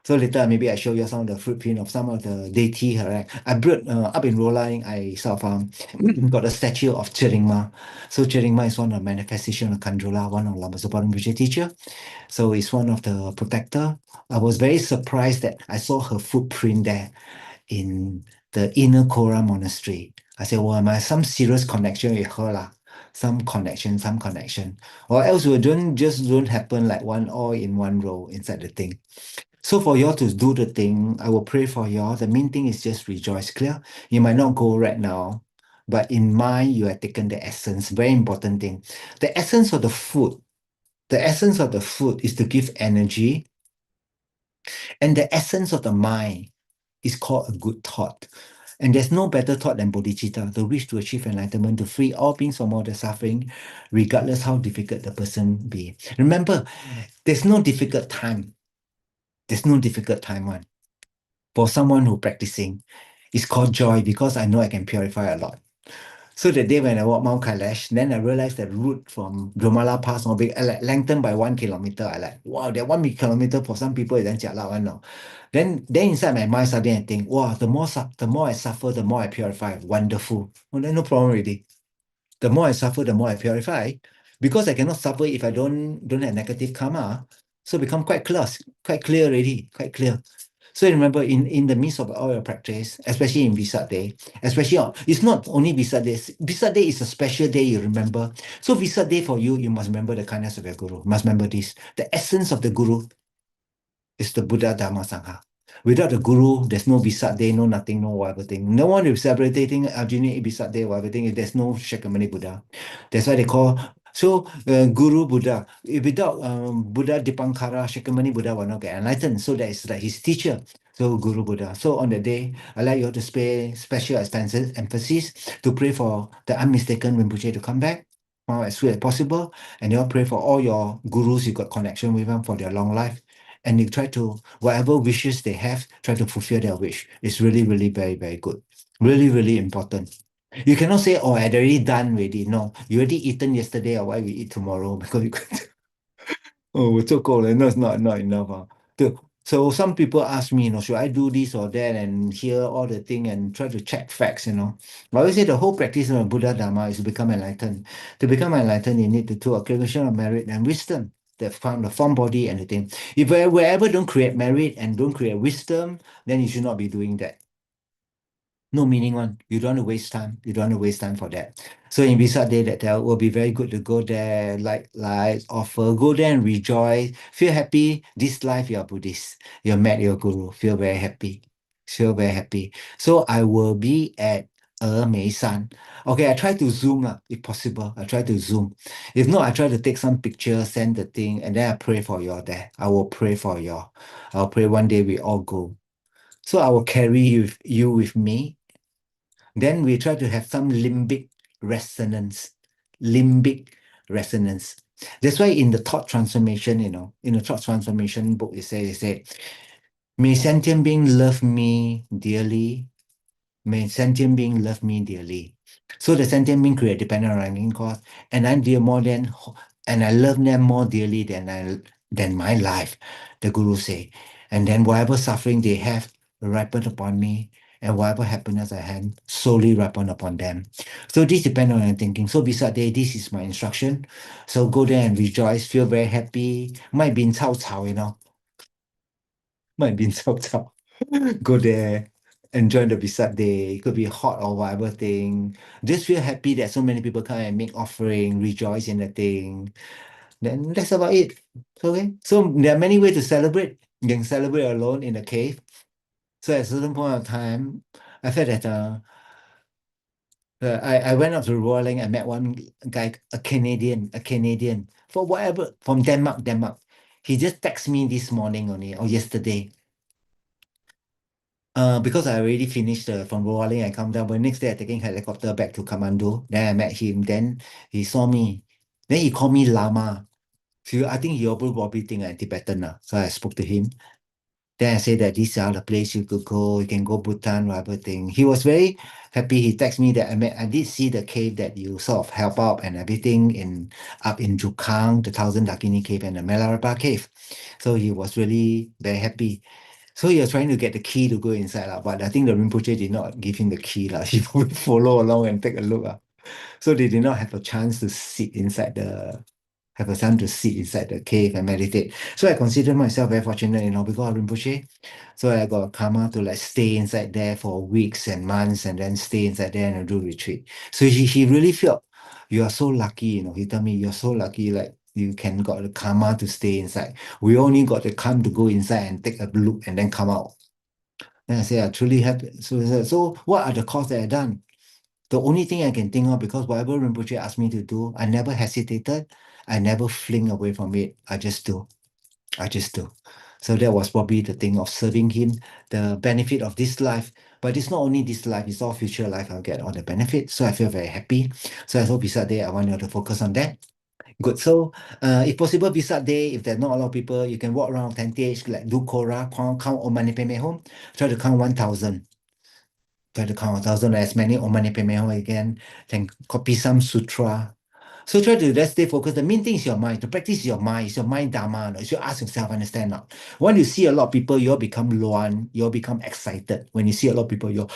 So later maybe I show you some of the footprint of some of the deity, right? I brought up in Roline, I sort of got a statue of Chiringma. So Chiringma is one of the manifestation of Kandrula, one of Lama Zoparan Vijay teacher. So it's one of the protector. I was very surprised that I saw her footprint there in the inner Kora monastery. I said, well, I have some serious connection with her lah. Some connection. Or else we don't happen like one all in one row inside the thing. So for y'all to do the thing, I will pray for y'all. The main thing is just rejoice. Clear? You might not go right now, but in mind, you have taken the essence. Very important thing. The essence of the food. The essence of the food is to give energy, and the essence of the mind is called a good thought. And there's no better thought than bodhicitta, the wish to achieve enlightenment, to free all beings from all the suffering, regardless how difficult the person be. Remember, there's no difficult time. There's no difficult time one for someone who practicing. It's called joy because I know I can purify a lot. So the day when I walked Mount Kailash, then I realized that route from Dromala Pass or big, like lengthened by 1 kilometer. I like, wow, that 1 kilometer for some people is then jialat one no. Then inside my mind suddenly I think, wow, the more I suffer, the more I purify. Wonderful. Well, then no problem already. The more I suffer, the more I purify. Because I cannot suffer if I don't have negative karma. So become quite clear already, quite clear. So remember, in the midst of all your practice, especially in Vesak Day, it's not only Vesak Day. Vesak Day is a special day, you remember. So Vesak Day for you, you must remember the kindness of your Guru. Must remember this. The essence of the Guru is the Buddha Dharma Sangha. Without the Guru, there's no Vesak Day, no nothing, no whatever thing. No one is celebrating Arjuna Vesak Day, whatever thing, if there's no Shakyamuni Buddha. That's why they call, so Guru Buddha. Without Buddha Dipankara, Shakyamuni Buddha will not get enlightened. So that is like his teacher. So Guru Buddha. So on the day, I like you all to pay special emphasis to pray for the unmistaken Rinpoche to come back as soon as possible. And you all pray for all your gurus you got connection with them for their long life, and you try to, whatever wishes they have, try to fulfill their wish. It's really, really very, very good. Really, really important. You cannot say, oh, I already done already. No, you already eaten yesterday, or why we eat tomorrow? Because you oh, 我做够了. No, it's not enough. So some people ask me, should I do this or that and hear all the thing and try to check facts. But I always say the whole practice of Buddha Dharma is to become enlightened. To become enlightened, you need the two accumulation of merit and wisdom that found the form, body, and the thing. If wherever don't create merit and don't create wisdom, then you should not be doing that. No meaning one. You don't want to waste time. You don't want to waste time for that. So in Vesak Day, that will be very good to go there, like lights, offer, go there and rejoice. Feel happy. This life you are Buddhist. You met your guru. Feel very happy. Feel very happy. So I will be at Meisan. Okay, I try to zoom if possible. I try to zoom. If not, I try to take some pictures, send the thing, and then I pray for you all there. I will pray for you all. I'll pray one day we all go. So I will carry you with me. Then we try to have some limbic resonance. Limbic resonance. That's why in the thought transformation, in the thought transformation book, it says, may sentient being love me dearly. May sentient being love me dearly. So the sentient being create dependent on ranking cause, and I dear more than, and I love them more dearly than my life, the Guru say. And then whatever suffering they have ripen upon me, and whatever happiness I had solely ripen upon them. So this depends on your thinking. So beside day, this is my instruction. So go there and rejoice, feel very happy. Might be in Cao Cao. Might be in Cao Cao. Go there, enjoy the Vesak Day. It could be hot or whatever thing. Just feel happy that so many people come and make offering, rejoice in the thing. Then that's about it. Okay. So there are many ways to celebrate. You can celebrate alone in a cave. So at a certain point of time, I felt that I went up to Roaring. I met one guy, a Canadian, for whatever, from Denmark. He just texted me this morning only, or yesterday. Because I already finished from Roaling, I come down. But next day, I taking helicopter back to Kathmandu. Then I met him. Then he saw me. Then he called me Lama. So I think he probably think I'm Tibetan. So I spoke to him. Then I said that these are the place you could go. You can go Bhutan, whatever thing. He was very happy. He texted me that I did see the cave that you sort of help out and everything up in Jukang, the Thousand Dakini Cave and the Melarapa Cave. So he was really very happy. So he was trying to get the key to go inside, but I think the Rinpoche did not give him the key. He would follow along and take a look. So they did not have a chance to have a time to sit inside the cave and meditate. So I consider myself very fortunate, because of Rinpoche. So I got karma to stay inside there for weeks and months and then stay inside there and do retreat. So he really felt, you are so lucky, He told me, you're so lucky, you can got the karma to stay inside. We only got the karma to go inside and take a look and then come out. Then I say, I truly happy. So what are the course that I done? The only thing I can think of, because whatever Rinpoche asked me to do, I never hesitated. I never fling away from it. I just do. I just do. So that was probably the thing of serving him, the benefit of this life. But it's not only this life, it's all future life. I'll get all the benefits. So I feel very happy. So I hope beside day, I want you to focus on that. Good. So if possible, beside day, if there's not a lot of people, you can walk around tentage, do Kora, count on money payment home. Try to count 1,000. try to count 1,000 as many Om Mani Padme Hum again, then copy some sutra. So try to let's stay focused. The main thing is your mind. To practice your mind. It's your mind dharma. No? You should ask yourself, understand now. When you see a lot of people, you'll become luan, you'll become excited. When you see a lot of people, you're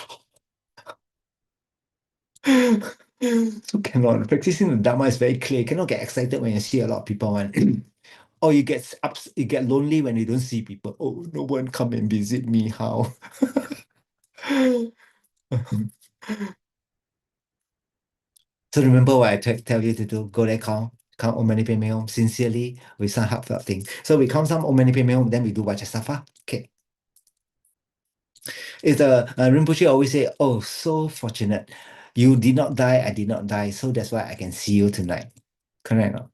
so cannot. Practicing the dharma is very clear. You cannot get excited when you see a lot of people. Or you get lonely when you don't see people. Oh, no one come and visit me. How? So remember what I tell you to do. Go there, count Om Mani Padme Hum sincerely with some heartfelt thing. So we count some Om Mani Padme Hum, then we do Vajasattva. Okay. It's Rinpoche always say, "Oh, so fortunate, you did not die, I did not die, so that's why I can see you tonight." Correct, or not?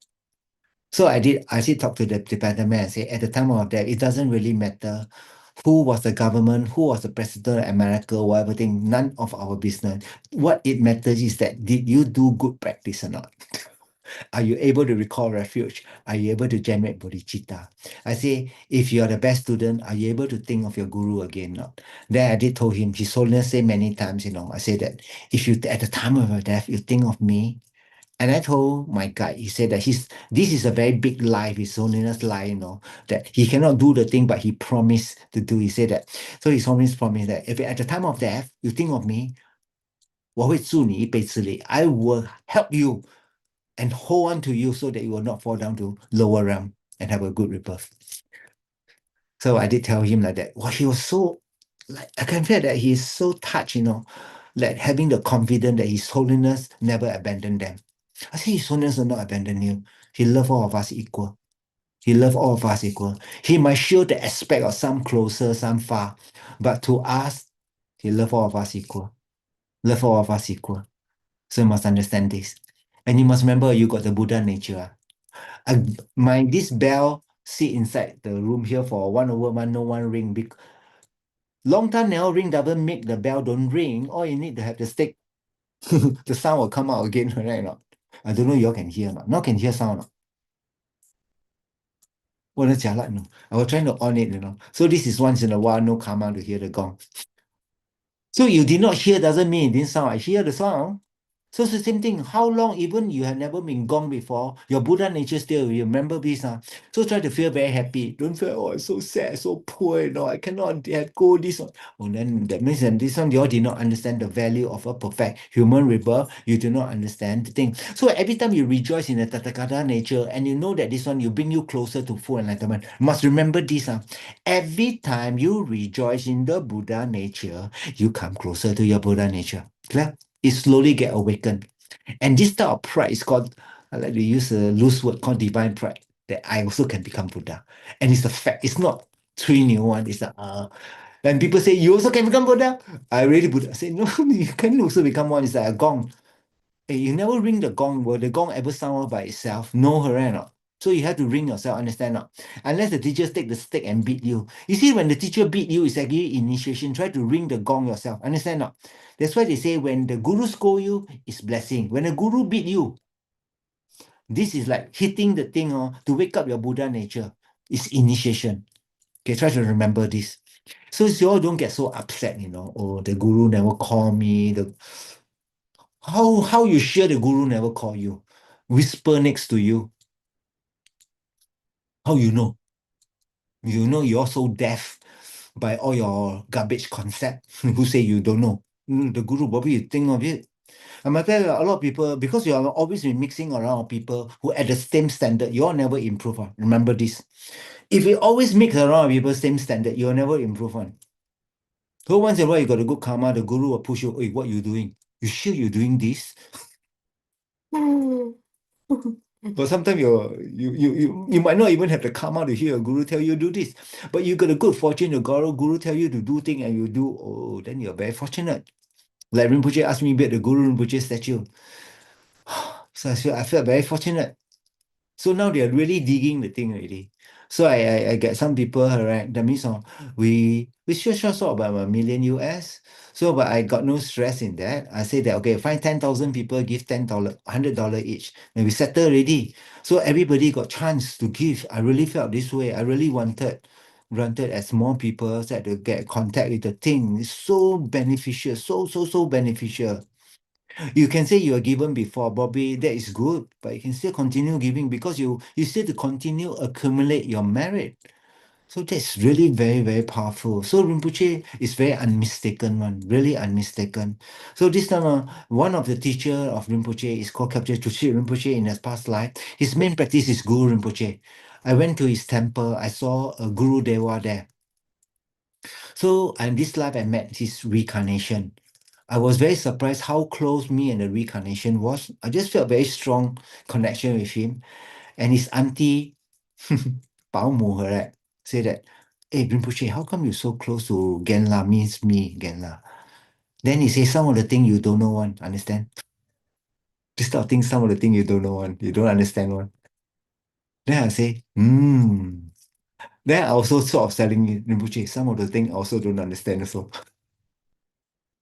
So I did talk to the Tibetan man and say, at the time of death, it doesn't really matter who was the government, who was the president of America, whatever thing, none of our business. What it matters is that did you do good practice or not? Are you able to recall refuge? Are you able to generate bodhicitta? I say, if you are the best student, are you able to think of your guru again? Not. Then I did told him, His Holiness say many times, I say that if you at the time of your death, you think of me, and I told my guide, he said that this is a very big lie, His Holiness lie, that he cannot do the thing, but he promised to do. He said that. So His Holiness promised that if at the time of death, you think of me, 我会助你一臂之力. I will help you and hold on to you so that you will not fall down to lower realm and have a good rebirth. So I did tell him like that. Well, he was so, like, I can feel that he's so touched, like having the confidence that His Holiness never abandoned them. I say His Holiness will not abandon you. He loves all of us equal. He loves all of us equal. He might show the aspect of some closer, some far, but to us, He loves all of us equal. Love all of us equal. So you must understand this. And you must remember you got the Buddha nature. This bell sit inside the room here for 1/1, no one ring. Long time now ring doesn't make the bell don't ring. All you need to have the stick, the sound will come out again, right or not? I don't know you all can hear or not. Now can hear sound or not? Well, that's jialat, no. I was trying to on it, So this is once in a while, no karma to hear the gong. So you did not hear doesn't mean it didn't sound. I hear the sound. So it's the same thing. How long, even you have never been gone before, your Buddha nature still, you remember this. So try to feel very happy. Don't feel, oh, I'm so sad, so poor, I cannot go this one. Oh, then that means that this one, you all did not understand the value of a perfect human rebirth. You do not understand the thing. So every time you rejoice in the Tathagata nature, and you know that this one, you bring you closer to full enlightenment, you must remember this. Every time you rejoice in the Buddha nature, you come closer to your Buddha nature. Clear? It slowly get awakened. And this type of pride is called, I like to use a loose word called divine pride, that I also can become Buddha. And it's a fact. It's not three new one. It's and people say, you also can become Buddha? I really Buddha. I say, no, you can also become one. It's like a gong. Hey, you never ring the gong. Will the gong ever sound by itself? No, right or not? So you have to ring yourself, understand not? Unless the teachers take the stick and beat you. You see, when the teacher beat you, it's actually initiation. Try to ring the gong yourself. Understand not? That's why they say when the guru scold you, it's blessing. When the guru beat you, this is like hitting the thing to wake up your Buddha nature. It's initiation. Okay, try to remember this. So you all don't get so upset, oh, the guru never call me. How you sure the guru never call you? Whisper next to you. How you know? You know you're so deaf by all your garbage concept. Who say you don't know? The guru, what will you think of it? I might tell you, a lot of people, because you are always been mixing around people who at the same standard, you all never improve on. Remember this. If you always mix around people same standard, you'll never improve on. So once in a while you got a good karma, the guru will push you, hey, what you doing? You sure you're doing this? But sometimes you might not even have the karma to hear a guru tell you do this. But you got a good fortune, the guru tell you to do thing and you do, oh, then you're very fortunate. Like Rinpoche asked me about the Guru Rinpoche statue. So I felt very fortunate. So now they're really digging the thing already. So I get some people, right? That means we short about $1 million US. So but I got no stress in that. I say that okay, find 10,000 people, give $10, $100 each. And we settle already. So everybody got chance to give. I really felt this way. I really wanted. granted, as more people start to get contact with the thing, it's so beneficial, so beneficial. You can say you are given before, Bobby, that is good, but you can still continue giving because you still to continue accumulate your merit. So that's really very powerful. So Rinpoche is very unmistaken one, really unmistaken. So this time, one of the teacher of Rinpoche is called Kapche Tushi Rinpoche in his past life. His main practice is Guru Rinpoche. I went to his temple. I saw a Guru Dewa there. So in this life, I met his reincarnation. I was very surprised how close me and the reincarnation was. I just felt very strong connection with him. And his auntie, 保姆 correct, say that, hey, Rinpoche, how come you're so close to Genla, means me, Genla? Then he says some of the thing you don't know one, understand? This type of thing, some of the thing you don't know one, you don't understand one. Then I say, Then I also sort of telling him, Rinpoche, some of the thing I also don't understand also.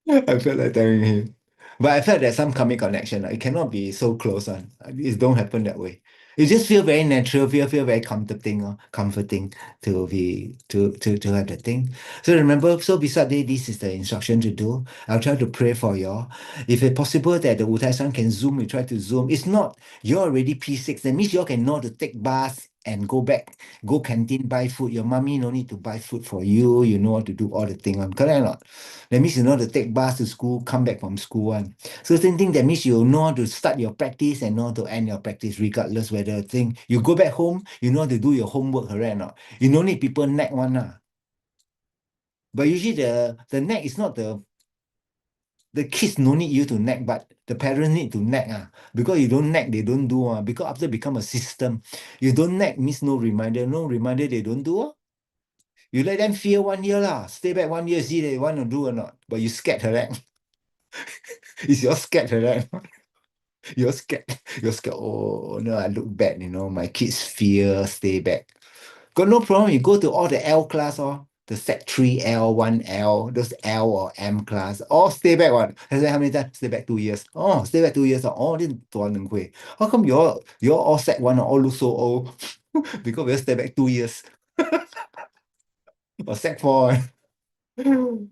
I felt like telling him. But I felt that some karmic connection, it cannot be so close one. It don't happen that way. It just feel very natural, feel very comforting to have that thing. So remember, so beside this is the instruction to do. I'll try to pray for you. If it's possible that the Wutai San can Zoom, we try to Zoom. It's not, you're already P6. That means you can know to take bus and go back, go canteen, buy food. Your mommy no need to buy food for you. You know how to do all the thing. Correct or not? That means you know how to take bus to school, come back from school one. So same thing, that means you know how to start your practice and know how to end your practice, regardless whether thing you go back home, you know how to do your homework, correct or not? You don't need people nag one. But usually the nag is not the kids no need you to nag, but the parents need to nag. Because you don't nag, they don't do. Because after become a system, you don't nag means no reminder. No reminder, they don't do. You let them fear 1 year lah. Stay back 1 year, see they want to do or not. But you scared, correct? Is you're scared, correct? You're scared. You're scared. Oh no, I look bad, my kids fear, stay back. Got no problem. You go to all the L class, the set 3L, 1L, those L or M class, all stay back one. I said, how many times? Stay back 2 years. Oh, stay back 2 years. Oh, this is how come you're all set one all look so old? Because we stay back 2 years. Or set four. Oh,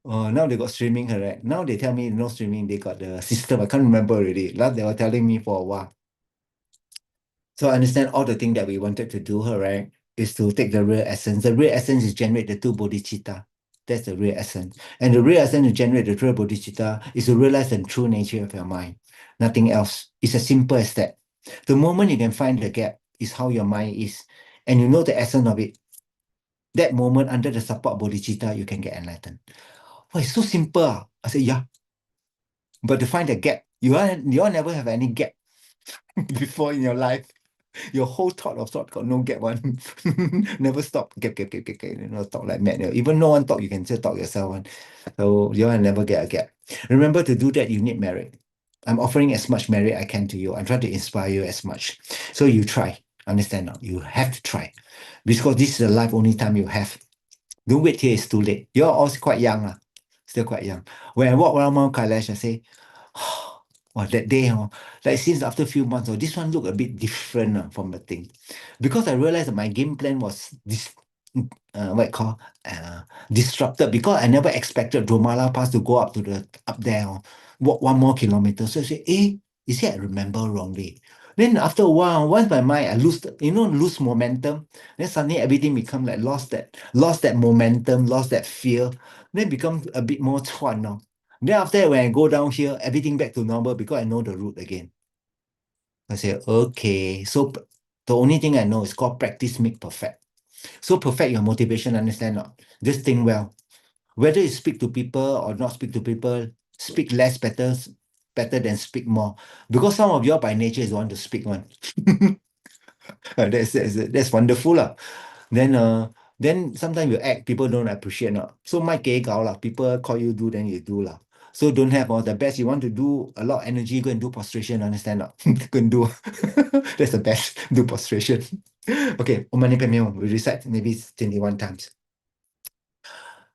now they got streaming, correct? Now they tell me no streaming, they got the system. I can't remember already. Last they were telling me for a while. So I understand all the thing that we wanted to do, right, is to take the real essence. The real essence is generate the two bodhicitta. That's the real essence. And the real essence to generate the true bodhicitta is to realize the true nature of your mind. Nothing else. It's as simple as that. The moment you can find the gap is how your mind is. And you know the essence of it. That moment under the support of bodhicitta, you can get enlightened. Oh, it's so simple. I said, yeah. But to find the gap, you all never have any gap before in your life. Your whole thought got no gap one. Never stop. Gap. Talk like mad. Even no one talk, you can still talk yourself one. So you all never get a gap. Remember to do that, you need merit. I'm offering as much merit I can to you. I'm trying to inspire you as much. So you try. Understand now? You have to try. Because this is the life only time you have. Don't wait till it's too late. You're also quite young. Still quite young. When I walk around Mount Kailash, I say, well, that day, like since after a few months, this one look a bit different from the thing. Because I realized that my game plan was disrupted because I never expected Dromala Pass to go up there, walk 1 more kilometer. So I say, is it I remember wrongly? Then after a while, once my mind I lose momentum, then suddenly everything become like lost that momentum, lost that fear, then become a bit more chuan now. Then after that, when I go down here, everything back to normal because I know the route again. I say, okay, so the only thing I know is called practice make perfect. So perfect your motivation, understand not? Just think well. Whether you speak to people or not speak to people, speak less better than speak more. Because some of you by nature is want to speak one. That's wonderful. Then sometimes you act, people don't appreciate. So my gay gao lah. People call you do, then you do lah. So don't have all the best. You want to do a lot of energy, go and do prostration, understand not? Go and do. That's the best. Do prostration. Okay, Om Mani Padme Hum. We recite maybe 21 times.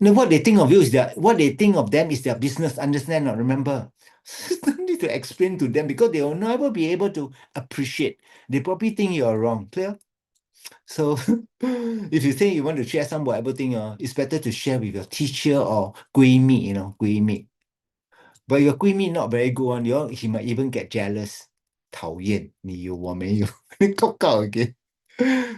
No, what they think of you is what they think of them is their business. Understand or remember? Don't need to explain to them because they will never be able to appreciate. They probably think you are wrong. Clear? So if you think you want to share some whatever thing, it's better to share with your teacher or 闺蜜, 闺蜜. But your 闺蜜 not very good one, he might even get jealous. 讨厌你有我没有 Cock out again.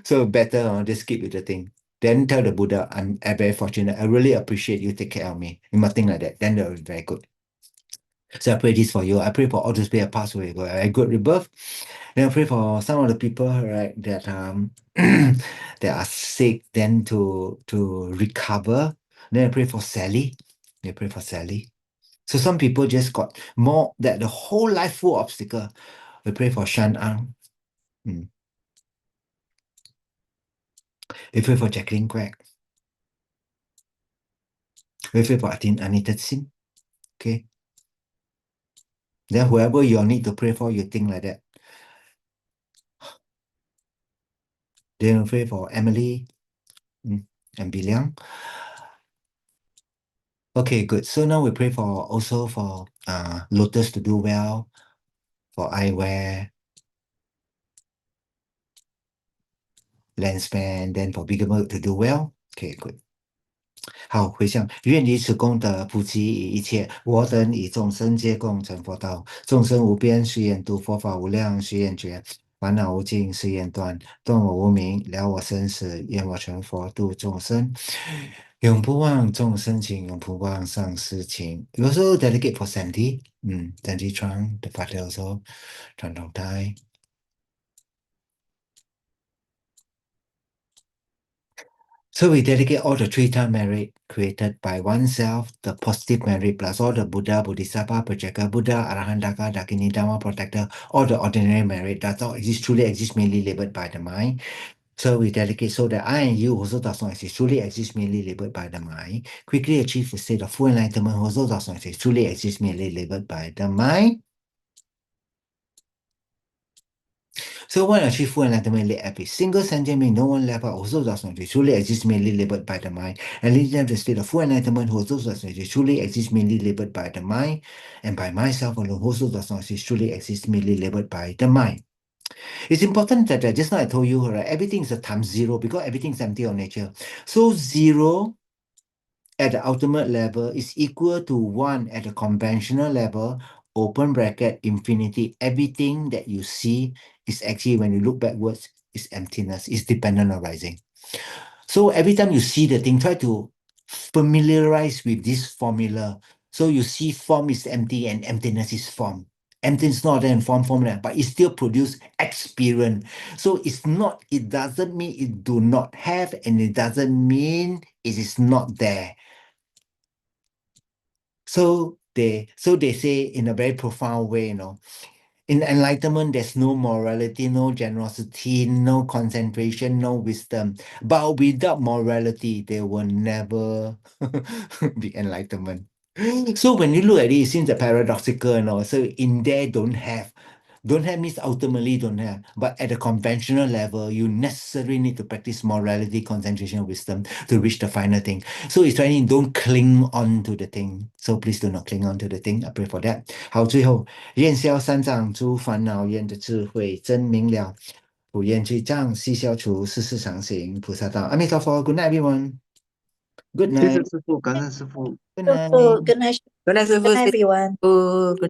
So better just keep with the thing. Then tell the Buddha, I'm very fortunate. I really appreciate you take care of me. You must think like that. Then that will be very good. So I pray this for you. I pray for all those people pass away, go a good rebirth. Then I pray for some of the people, right, that that are sick, then to recover. Then I pray for Sally. I pray for Sally. So some people just got more that the whole life full obstacle. We pray for Shan Ang. We pray for Jacqueline Quack. We pray for Anita Sin. Okay. Then whoever you need to pray for, you think like that. Then we pray for Emily and Biliang. Okay, good. So now we pray for also for Lotus to do well, for eyewear, lensman, then for Bigger Mode to do well. Okay, good. 好，回向愿以此功德普及以一切，我等以众生皆共成佛道。众生无边誓愿度，佛法无量誓愿觉，烦恼无尽誓愿断，断我无明，了我生死，愿我成佛度众生。永不忘众生情，永不忘上师情。You also dedicate for Sandy, Sandy Chuang, the father also, Chuang Dong Tai. So we dedicate all the three-time merit created by oneself, the positive merit plus all the Buddha, Bodhisattva, Projector, Buddha, Arahantaka, Dakini, Dharma, Protector, all the ordinary merit does not exist, truly exist, merely labeled by the mind. So we dedicate so that I and you also does not exist, truly exist, merely labeled by the mind. Quickly achieve the state of full enlightenment also does not exist, truly exist, merely labeled by the mind. So one achieve full enlightenment late every single sentient being, no one left out also does not exist, truly exists merely labeled by the mind, and leading them to the state of full enlightenment who also does not exist, truly exists merely labeled by the mind, and by myself alone who also does not exist, truly exists merely labeled by the mind. It's important that just now I told you, right, everything is a times zero because everything is empty of nature. So zero at the ultimate level is equal to 1 at the conventional level, open bracket, infinity. Everything that you see is actually, when you look backwards, is emptiness, is dependent arising. So every time you see the thing, try to familiarize with this formula. So you see form is empty and emptiness is form. Emptiness is not there in form, but it still produce experience. So it doesn't mean it do not have, and it doesn't mean it is not there. So they say in a very profound way, in enlightenment, there's no morality, no generosity, no concentration, no wisdom. But without morality, there will never be enlightenment. So when you look at it, it seems paradoxical, so in there don't have means ultimately don't have. But at a conventional level, you necessarily need to practice morality, concentration, wisdom to reach the final thing. So it's trying don't cling on to the thing. So please do not cling on to the thing. I pray for that. 好，最后愿消三障诸烦恼，愿的智慧真明了。不愿去障，悉消除，世事常行，菩萨道。阿弥陀佛。Good night, everyone. Good 谢谢 night. 师傅，感恩师傅。Good So night. good night, 原来师傅 good night 是 everyone. 不